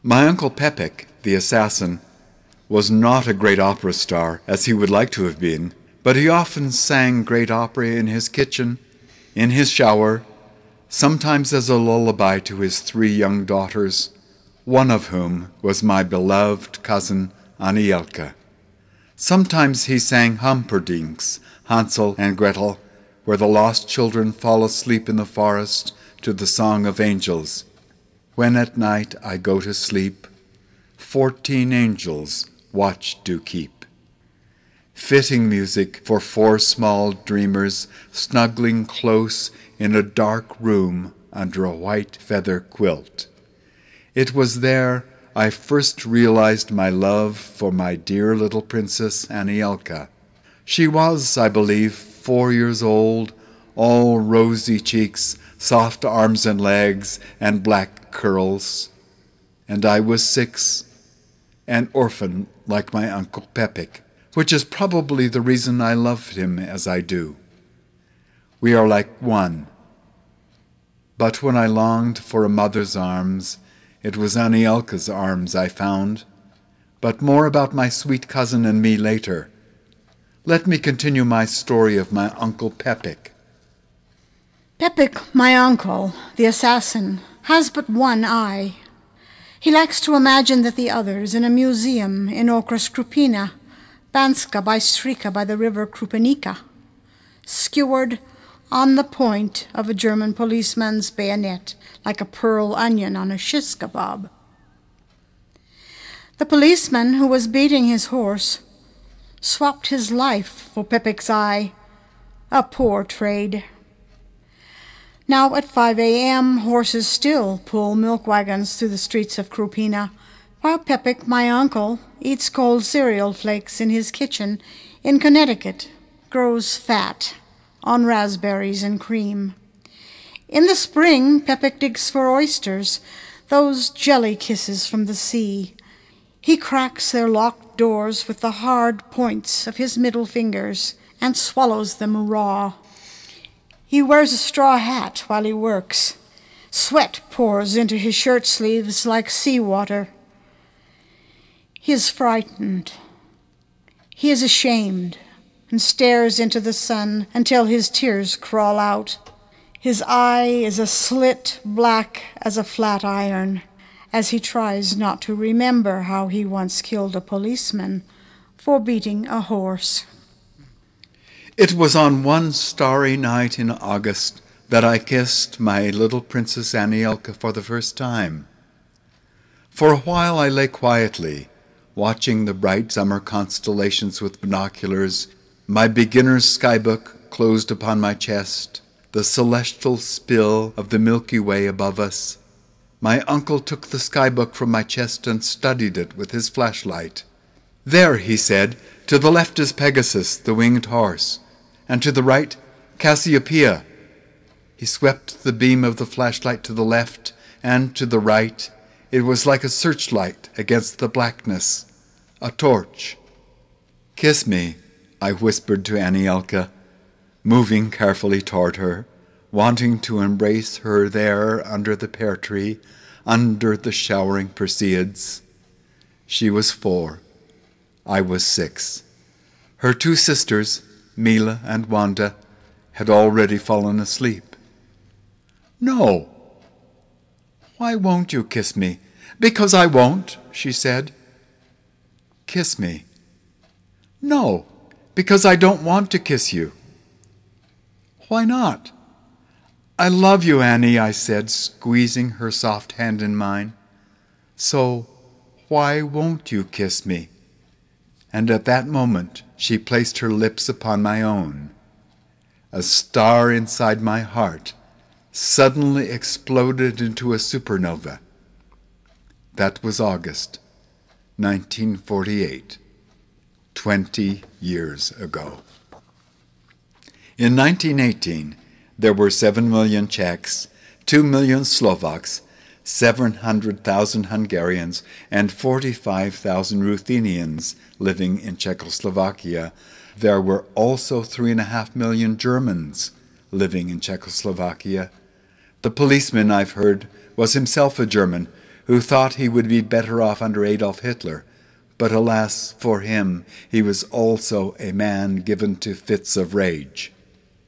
My uncle Pepek the Assassin was not a great opera star, as he would like to have been, but he often sang great opera in his kitchen, in his shower, sometimes as a lullaby to his 3 young daughters, one of whom was my beloved cousin Anielka. Sometimes he sang Humperdinck's Hansel and Gretel, where the lost children fall asleep in the forest to the song of angels. When at night I go to sleep, 14 angels watch do keep. Fitting music for 4 small dreamers snuggling close in a dark room under a white feather quilt. It was there I first realized my love for my dear little princess Anielka. She was, I believe, 4 years old, all rosy cheeks, soft arms and legs, and black curls. And I was 6, an orphan like my Uncle Pepek, which is probably the reason I loved him as I do. We are like one. But when I longed for a mother's arms, it was Anielka's arms I found. But more about my sweet cousin and me later. Let me continue my story of my Uncle Pepek. Pepek, my uncle, the assassin, has but one eye. He likes to imagine that the other's in a museum in Okres Krupina, Banska Bystrika by the river Krupenica, skewered on the point of a German policeman's bayonet, like a pearl onion on a shish kebab. The policeman who was beating his horse swapped his life for Pepek's eye, a poor trade. Now at 5 a.m. horses still pull milk wagons through the streets of Krupina, while Pepek, my uncle, eats cold cereal flakes in his kitchen in Connecticut, grows fat on raspberries and cream. In the spring, Pepek digs for oysters, those jelly kisses from the sea. He cracks their locked doors with the hard points of his middle fingers and swallows them raw. He wears a straw hat while he works. Sweat pours into his shirt sleeves like seawater. He is frightened. He is ashamed and stares into the sun until his tears crawl out. His eye is a slit black as a flat iron, as he tries not to remember how he once killed a policeman for beating a horse. It was on one starry night in August that I kissed my little Princess Anielka for the first time. For a while I lay quietly, watching the bright summer constellations with binoculars, my beginner's skybook closed upon my chest, the celestial spill of the Milky Way above us. My uncle took the skybook from my chest and studied it with his flashlight. "There," he said, "to the left is Pegasus, the winged horse, and to the right, Cassiopeia." He swept the beam of the flashlight to the left and to the right. It was like a searchlight against the blackness, a torch. "Kiss me," I whispered to Anielka, moving carefully toward her, wanting to embrace her there under the pear tree, under the showering Perseids. She was 4. I was 6. Her 2 sisters, Mila and Wanda, had already fallen asleep. "No." "Why won't you kiss me?" "Because I won't," she said. "Kiss me." "No, because I don't want to kiss you." "Why not?" "I love you, Annie," I said, squeezing her soft hand in mine. "So why won't you kiss me?" And at that moment she placed her lips upon my own. A star inside my heart suddenly exploded into a supernova. That was August 1948, 20 years ago. In 1918, there were 7 million Czechs, 2 million Slovaks, 700,000 Hungarians, and 45,000 Ruthenians living in Czechoslovakia. There were also 3.5 million Germans living in Czechoslovakia. The policeman, I've heard, was himself a German who thought he would be better off under Adolf Hitler, but alas for him, he was also a man given to fits of rage.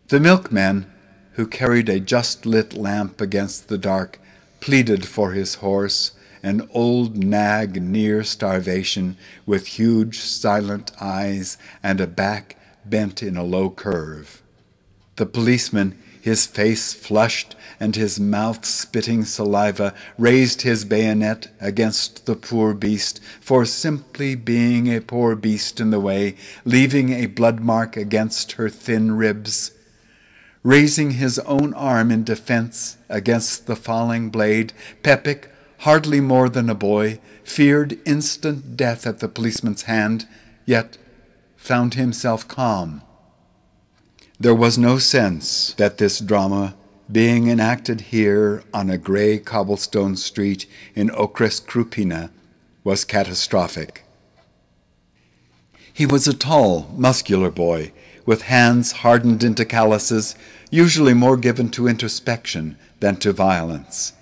The milkman, who carried a just-lit lamp against the dark, pleaded for his horse, an old nag near starvation, with huge silent eyes and a back bent in a low curve. The policeman, his face flushed and his mouth spitting saliva, raised his bayonet against the poor beast for simply being a poor beast in the way, leaving a blood mark against her thin ribs. Raising his own arm in defense against the falling blade, Pepek, hardly more than a boy, feared instant death at the policeman's hand, yet found himself calm. There was no sense that this drama, being enacted here on a gray cobblestone street in Okres Krupina, was catastrophic. He was a tall, muscular boy, with hands hardened into calluses, usually more given to introspection than to violence.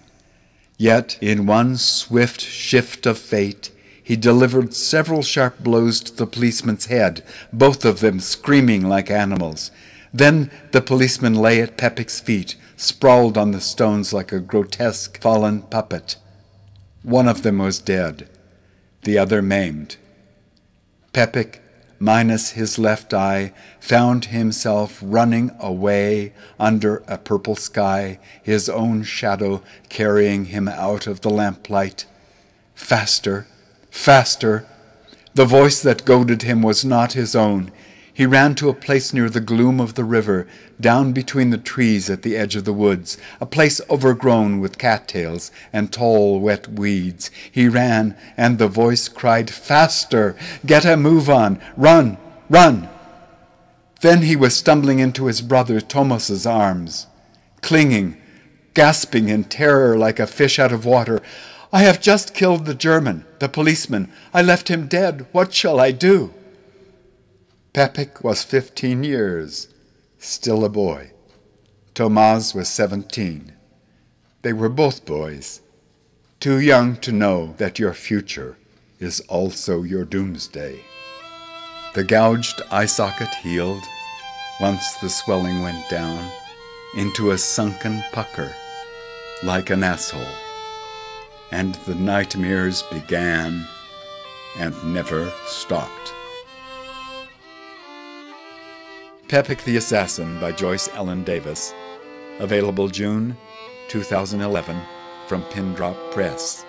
Yet, in one swift shift of fate, he delivered several sharp blows to the policeman's head, both of them screaming like animals. Then the policeman lay at Pepek's feet, sprawled on the stones like a grotesque fallen puppet. One of them was dead, the other maimed. Pepek, minus his left eye, found himself running away under a purple sky, his own shadow carrying him out of the lamplight. Faster, faster! The voice that goaded him was not his own. He ran to a place near the gloom of the river, down between the trees at the edge of the woods, a place overgrown with cattails and tall, wet weeds. He ran, and the voice cried, "Faster! Get a move on! Run! Run!" Then he was stumbling into his brother Thomas's arms, clinging, gasping in terror like a fish out of water. "I have just killed the German, the policeman. I left him dead. What shall I do?" Pepek was 15 years, still a boy. Thomas was 17. They were both boys, too young to know that your future is also your doomsday. The gouged eye socket healed, once the swelling went down, into a sunken pucker, like an asshole, and the nightmares began and never stopped. Pepek the Assassin by Joyce Ellen Davis. Available June 2011 from Pin Drop Press.